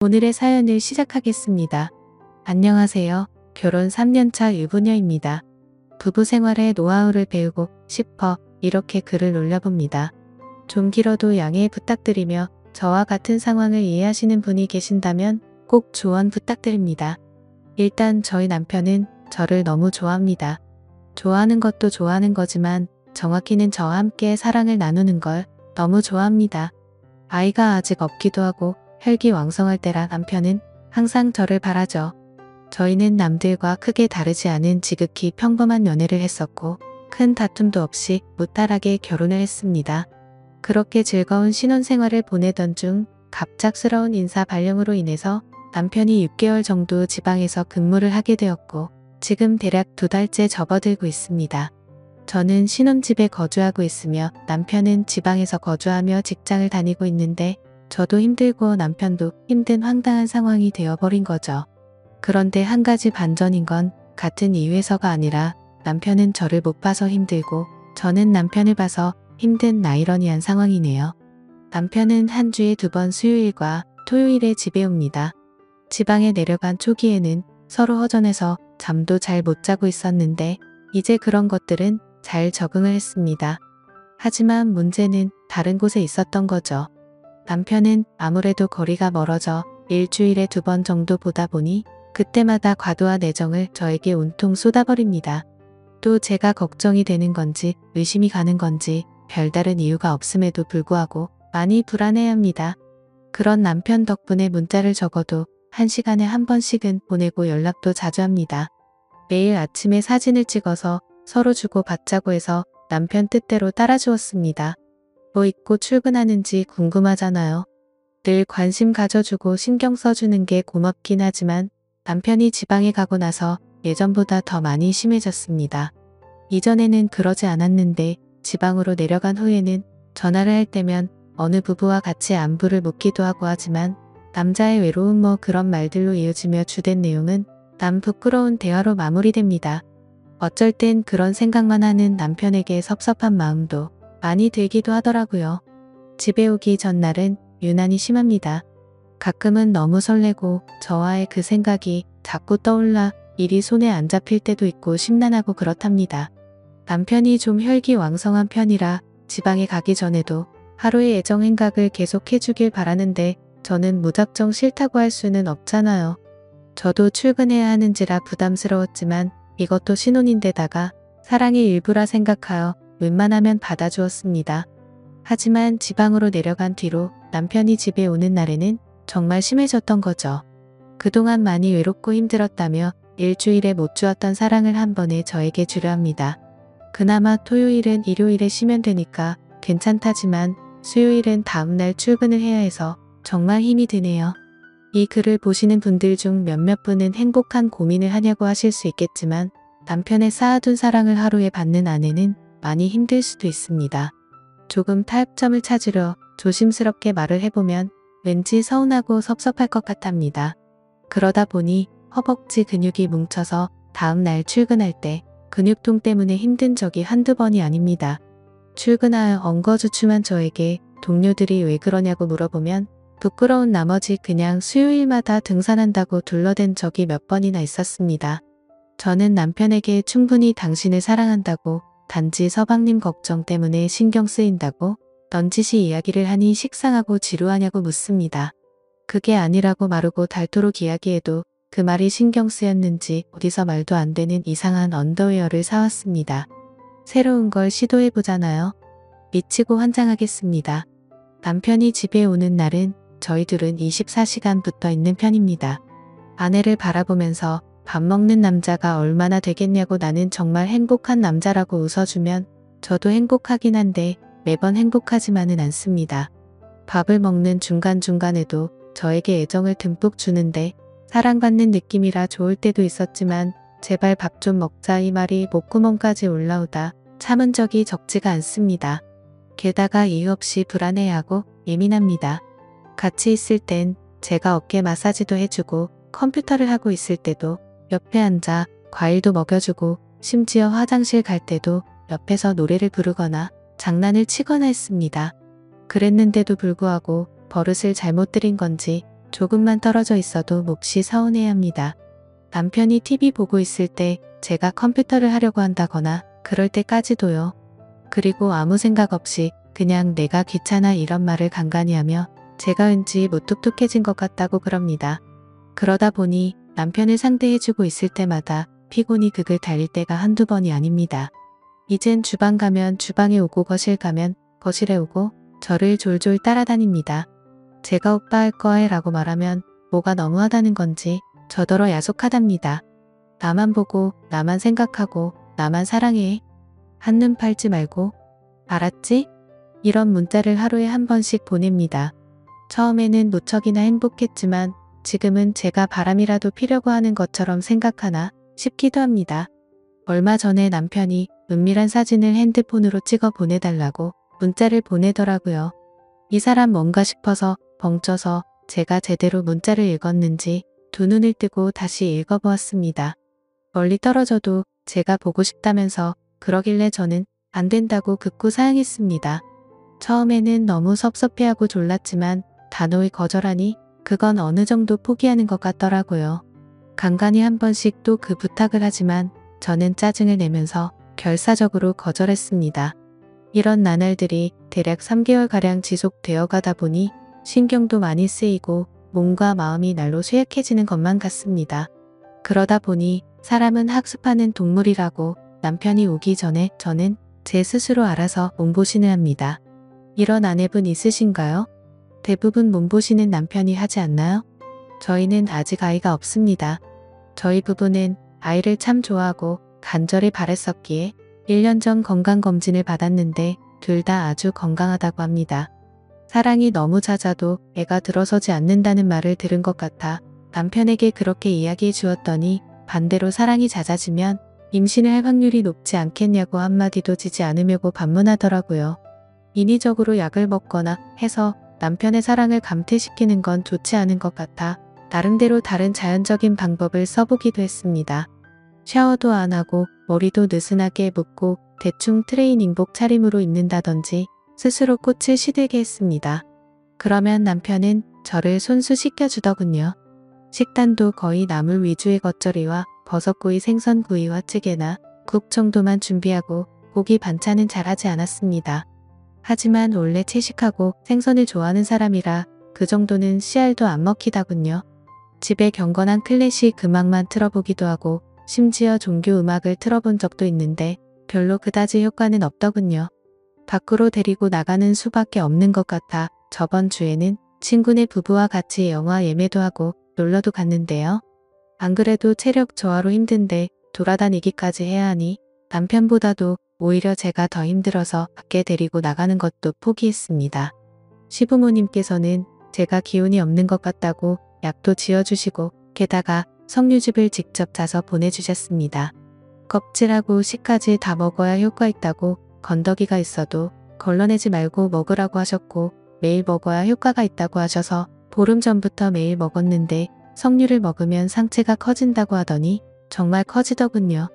오늘의 사연을 시작하겠습니다. 안녕하세요. 결혼 3년차 유부녀입니다. 부부 생활의 노하우를 배우고 싶어 이렇게 글을 올려봅니다. 좀 길어도 양해 부탁드리며 저와 같은 상황을 이해하시는 분이 계신다면 꼭 조언 부탁드립니다. 일단 저희 남편은 저를 너무 좋아합니다. 좋아하는 것도 좋아하는 거지만 정확히는 저와 함께 사랑을 나누는 걸 너무 좋아합니다. 아이가 아직 없기도 하고 혈기왕성할 때라 남편은 항상 저를 바라죠. 저희는 남들과 크게 다르지 않은 지극히 평범한 연애를 했었고 큰 다툼도 없이 무탈하게 결혼을 했습니다. 그렇게 즐거운 신혼생활을 보내던 중 갑작스러운 인사 발령으로 인해서 남편이 6개월 정도 지방에서 근무를 하게 되었고 지금 대략 2달째 접어들고 있습니다. 저는 신혼집에 거주하고 있으며 남편은 지방에서 거주하며 직장을 다니고 있는데 저도 힘들고 남편도 힘든 황당한 상황이 되어버린 거죠. 그런데 한 가지 반전인 건 같은 이유에서가 아니라 남편은 저를 못 봐서 힘들고 저는 남편을 봐서 힘든 아이러니한 상황이네요. 남편은 한 주에 2번 수요일과 토요일에 집에 옵니다. 지방에 내려간 초기에는 서로 허전해서 잠도 잘 못 자고 있었는데 이제 그런 것들은 잘 적응을 했습니다. 하지만 문제는 다른 곳에 있었던 거죠. 남편은 아무래도 거리가 멀어져 일주일에 2번 정도 보다 보니 그때마다 과도한 애정을 저에게 온통 쏟아버립니다. 또 제가 걱정이 되는 건지 의심이 가는 건지 별다른 이유가 없음에도 불구하고 많이 불안해합니다. 그런 남편 덕분에 문자를 적어도 1시간에 한 번씩은 보내고 연락도 자주 합니다. 매일 아침에 사진을 찍어서 서로 주고 받자고 해서 남편 뜻대로 따라주었습니다. 뭐 입고 출근하는지 궁금하잖아요. 늘 관심 가져주고 신경 써주는 게 고맙긴 하지만 남편이 지방에 가고 나서 예전보다 더 많이 심해졌습니다. 이전에는 그러지 않았는데 지방으로 내려간 후에는 전화를 할 때면 어느 부부와 같이 안부를 묻기도 하고 하지만 남자의 외로움 뭐 그런 말들로 이어지며 주된 내용은 남 부끄러운 대화로 마무리됩니다. 어쩔 땐 그런 생각만 하는 남편에게 섭섭한 마음도 많이 들기도 하더라고요. 집에 오기 전날은 유난히 심합니다. 가끔은 너무 설레고 저와의 그 생각이 자꾸 떠올라 일이 손에 안 잡힐 때도 있고 심란하고 그렇답니다. 남편이 좀 혈기왕성한 편이라 지방에 가기 전에도 하루의 애정 행각을 계속 해주길 바라는데 저는 무작정 싫다고 할 수는 없잖아요. 저도 출근해야 하는지라 부담스러웠지만 이것도 신혼인데다가 사랑의 일부라 생각하여 웬만하면 받아주었습니다. 하지만 지방으로 내려간 뒤로 남편이 집에 오는 날에는 정말 심해졌던 거죠. 그동안 많이 외롭고 힘들었다며 일주일에 못 주었던 사랑을 한 번에 저에게 주려 합니다. 그나마 토요일은 일요일에 쉬면 되니까 괜찮다지만 수요일은 다음날 출근을 해야 해서 정말 힘이 드네요. 이 글을 보시는 분들 중 몇몇 분은 행복한 고민을 하냐고 하실 수 있겠지만 남편의 쌓아둔 사랑을 하루에 받는 아내는 많이 힘들 수도 있습니다. 조금 타협점을 찾으려 조심스럽게 말을 해보면 왠지 서운하고 섭섭할 것 같답니다. 그러다 보니 허벅지 근육이 뭉쳐서 다음날 출근할 때 근육통 때문에 힘든 적이 한두 번이 아닙니다. 출근하여 엉거주춤한 저에게 동료들이 왜 그러냐고 물어보면 부끄러운 나머지 그냥 수요일마다 등산한다고 둘러댄 적이 몇 번이나 있었습니다. 저는 남편에게 충분히 당신을 사랑한다고 단지 서방님 걱정 때문에 신경 쓰인다고 넌지시 이야기를 하니 식상하고 지루하냐고 묻습니다. 그게 아니라고 마르고 닳도록 이야기해도 그 말이 신경 쓰였는지 어디서 말도 안 되는 이상한 언더웨어를 사왔습니다. 새로운 걸 시도해보잖아요. 미치고 환장하겠습니다. 남편이 집에 오는 날은 저희 둘은 24시간 붙어 있는 편입니다. 아내를 바라보면서 밥 먹는 남자가 얼마나 되겠냐고 나는 정말 행복한 남자라고 웃어주면 저도 행복하긴 한데 매번 행복하지만은 않습니다. 밥을 먹는 중간중간에도 저에게 애정을 듬뿍 주는데 사랑받는 느낌이라 좋을 때도 있었지만 제발 밥 좀 먹자 이 말이 목구멍까지 올라오다 참은 적이 적지가 않습니다. 게다가 이유 없이 불안해하고 예민합니다. 같이 있을 땐 제가 어깨 마사지도 해주고 컴퓨터를 하고 있을 때도 옆에 앉아 과일도 먹여주고 심지어 화장실 갈 때도 옆에서 노래를 부르거나 장난을 치거나 했습니다. 그랬는데도 불구하고 버릇을 잘못 들인 건지 조금만 떨어져 있어도 몹시 서운해합니다. 남편이 TV 보고 있을 때 제가 컴퓨터를 하려고 한다거나 그럴 때까지도요. 그리고 아무 생각 없이 그냥 내가 귀찮아 이런 말을 간간히 하며 제가 왠지 무뚝뚝해진 것 같다고 그럽니다. 그러다 보니 남편을 상대해주고 있을 때마다 피곤이 극을 달릴 때가 한두 번이 아닙니다. 이젠 주방 가면 주방에 오고 거실 가면 거실에 오고 저를 졸졸 따라다닙니다. 제가 오빠 할 거해 라고 말하면 뭐가 너무하다는 건지 저더러 야속하답니다. 나만 보고 나만 생각하고 나만 사랑해. 한눈 팔지 말고 알았지? 이런 문자를 하루에 한 번씩 보냅니다. 처음에는 무척이나 행복했지만 지금은 제가 바람이라도 피려고 하는 것처럼 생각하나 싶기도 합니다. 얼마 전에 남편이 은밀한 사진을 핸드폰으로 찍어 보내달라고 문자를 보내더라고요. 이 사람 뭔가 싶어서 벙쪄서 제가 제대로 문자를 읽었는지 두 눈을 뜨고 다시 읽어보았습니다. 멀리 떨어져도 제가 보고 싶다면서 그러길래 저는 안 된다고 극구 사양했습니다. 처음에는 너무 섭섭해하고 졸랐지만 단호히 거절하니 그건 어느 정도 포기하는 것 같더라고요. 간간히 한 번씩 또 그 부탁을 하지만 저는 짜증을 내면서 결사적으로 거절했습니다. 이런 나날들이 대략 3개월가량 지속되어 가다 보니 신경도 많이 쓰이고 몸과 마음이 날로 쇠약해지는 것만 같습니다. 그러다 보니 사람은 학습하는 동물이라고 남편이 오기 전에 저는 제 스스로 알아서 몸보신을 합니다. 이런 아내분 있으신가요? 대부분 몸보신은 남편이 하지 않나요? 저희는 아직 아이가 없습니다. 저희 부부는 아이를 참 좋아하고 간절히 바랬었기에 1년 전 건강검진을 받았는데 둘 다 아주 건강하다고 합니다. 사랑이 너무 잦아도 애가 들어서지 않는다는 말을 들은 것 같아 남편에게 그렇게 이야기해 주었더니 반대로 사랑이 잦아지면 임신을 할 확률이 높지 않겠냐고 한마디도 지지 않으려고 반문하더라고요. 인위적으로 약을 먹거나 해서 남편의 사랑을 감퇴시키는 건 좋지 않은 것 같아 나름대로 다른 자연적인 방법을 써보기도 했습니다. 샤워도 안 하고 머리도 느슨하게 묶고 대충 트레이닝복 차림으로 입는다든지 스스로 꽃을 시들게 했습니다. 그러면 남편은 저를 손수 씻겨주더군요. 식단도 거의 나물 위주의 겉절이와 버섯구이 생선구이와 찌개나 국 정도만 준비하고 고기 반찬은 잘하지 않았습니다. 하지만 원래 채식하고 생선을 좋아하는 사람이라 그 정도는 씨알도 안 먹히다군요. 집에 경건한 클래식 음악만 틀어보기도 하고 심지어 종교 음악을 틀어본 적도 있는데 별로 그다지 효과는 없더군요. 밖으로 데리고 나가는 수밖에 없는 것 같아 저번 주에는 친구네 부부와 같이 영화 예매도 하고 놀러도 갔는데요. 안 그래도 체력 저하로 힘든데 돌아다니기까지 해야 하니 남편보다도 오히려 제가 더 힘들어서 밖에 데리고 나가는 것도 포기했습니다. 시부모님께서는 제가 기운이 없는 것 같다고 약도 지어주시고 게다가 석류즙을 직접 짜서 보내주셨습니다. 껍질하고 씨까지 다 먹어야 효과 있다고 건더기가 있어도 걸러내지 말고 먹으라고 하셨고 매일 먹어야 효과가 있다고 하셔서 보름 전부터 매일 먹었는데 석류를 먹으면 상체가 커진다고 하더니 정말 커지더군요.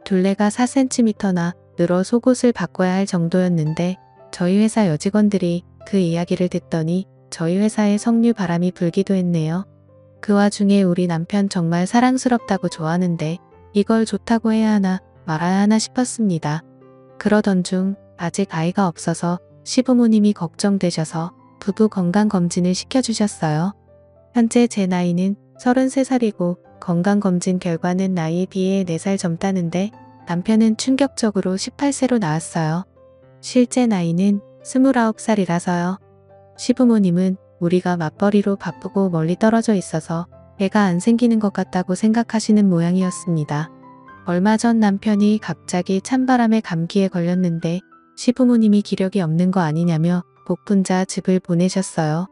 둘레가 4cm나 늘어 속옷을 바꿔야 할 정도였는데 저희 회사 여직원들이 그 이야기를 듣더니 저희 회사에 석류 바람이 불기도 했네요. 그 와중에 우리 남편 정말 사랑스럽다고 좋아하는데 이걸 좋다고 해야 하나 말아야 하나 싶었습니다. 그러던 중 아직 아이가 없어서 시부모님이 걱정되셔서 부부 건강검진을 시켜주셨어요. 현재 제 나이는 33살이고 건강검진 결과는 나이에 비해 4살 젊다는데 남편은 충격적으로 18세로 나왔어요. 실제 나이는 29살이라서요. 시부모님은 우리가 맞벌이로 바쁘고 멀리 떨어져 있어서 애가 안 생기는 것 같다고 생각하시는 모양이었습니다. 얼마 전 남편이 갑자기 찬바람에 감기에 걸렸는데 시부모님이 기력이 없는 거 아니냐며 복분자 즙을 보내셨어요.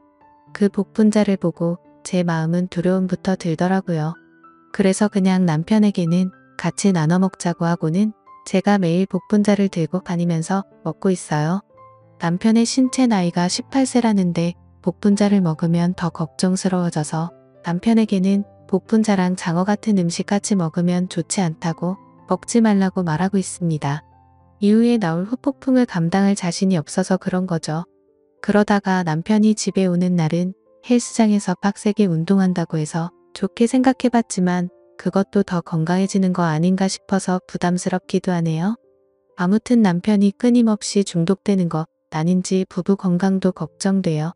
그 복분자를 보고 제 마음은 두려움부터 들더라고요. 그래서 그냥 남편에게는 같이 나눠 먹자고 하고는 제가 매일 복분자를 들고 다니면서 먹고 있어요. 남편의 신체 나이가 18세라는데 복분자를 먹으면 더 걱정스러워져서 남편에게는 복분자랑 장어 같은 음식 같이 먹으면 좋지 않다고 먹지 말라고 말하고 있습니다. 이후에 나올 후폭풍을 감당할 자신이 없어서 그런 거죠. 그러다가 남편이 집에 오는 날은 헬스장에서 빡세게 운동한다고 해서 좋게 생각해봤지만 그것도 더 건강해지는 거 아닌가 싶어서 부담스럽기도 하네요. 아무튼 남편이 끊임없이 중독되는 것 아닌지 부부 건강도 걱정돼요.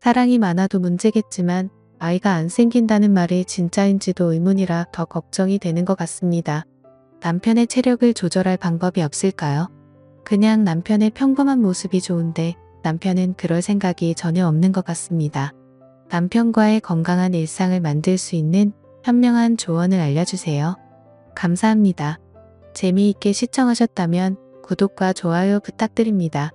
사랑이 많아도 문제겠지만 아이가 안 생긴다는 말이 진짜인지도 의문이라 더 걱정이 되는 것 같습니다. 남편의 체력을 조절할 방법이 없을까요? 그냥 남편의 평범한 모습이 좋은데 남편은 그럴 생각이 전혀 없는 것 같습니다. 남편과의 건강한 일상을 만들 수 있는 현명한 조언을 알려주세요. 감사합니다. 재미있게 시청하셨다면 구독과 좋아요 부탁드립니다.